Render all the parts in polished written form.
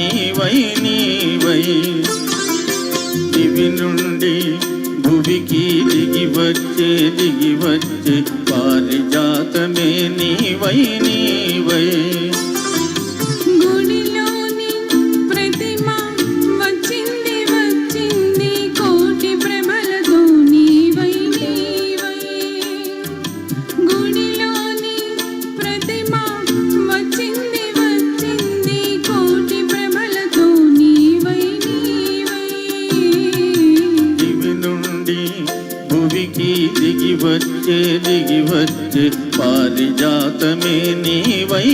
నీవై దివి నుండి భువికి దిగి వచ్చే పారిజాతమే నీవై దిగి వచ్చే పారిజాతమే నీవై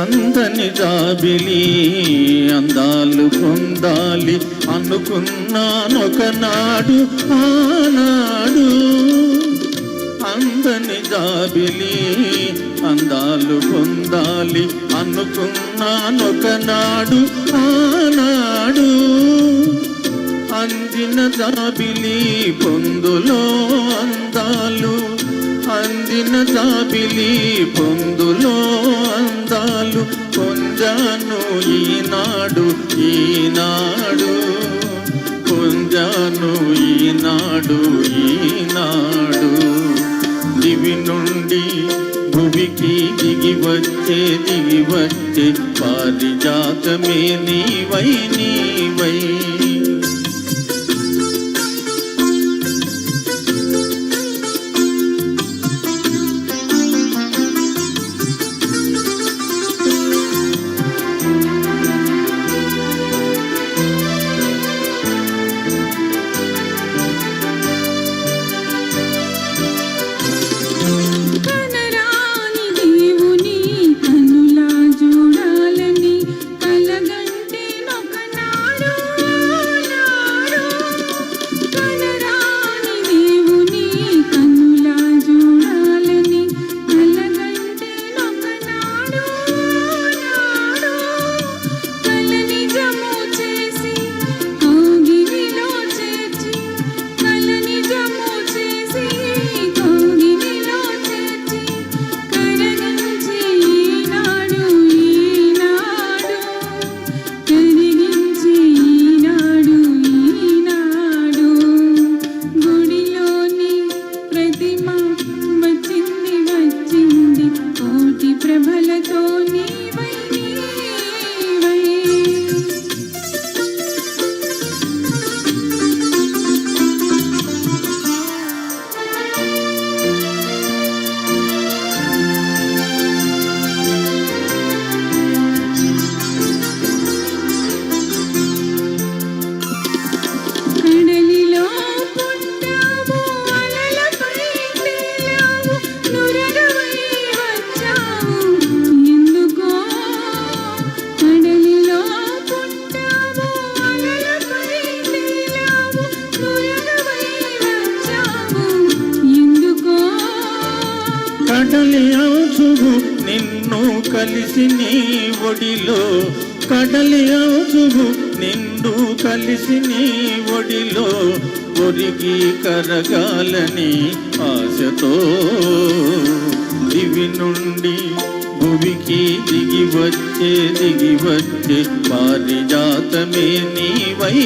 అందని జాబిలి అందాలు పొందాలి అనుకున్నానొకనాడు ఆనాడు అందని జాబిలి అందాలు పొందాలి అనుకున్నానొకనాడు ఆనాడు అందిన జాబిలి పొందులో అందాలు అందిన జాబిలి పొందులో అందాలు పొంజాను ఈనాడు పొంజాను ఈనాడు దివి నుండి భువికి దిగి వచ్చే పారిజాతమే నీవై కడలి అవుచువు నిన్ను కలిసి నీ ఒడిలో కడలి అవుచువు నిన్ను కలిసి నీ ఒడిలో ఒరిగి కరగాలని ఆశతో దివి నుండి భువికి దిగి వచ్చే పారిజాతమే నీవై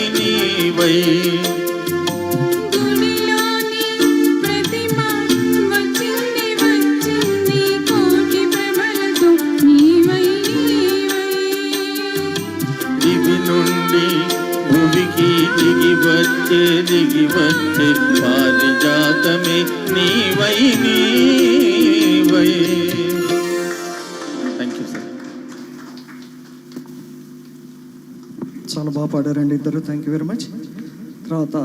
దిగి వచ్చే పారిజాతమే నీవై థ్యాంక్ యూ సార్. చాలా బాగా పాడారండి ఇద్దరు. Thank you very much. తర్వాత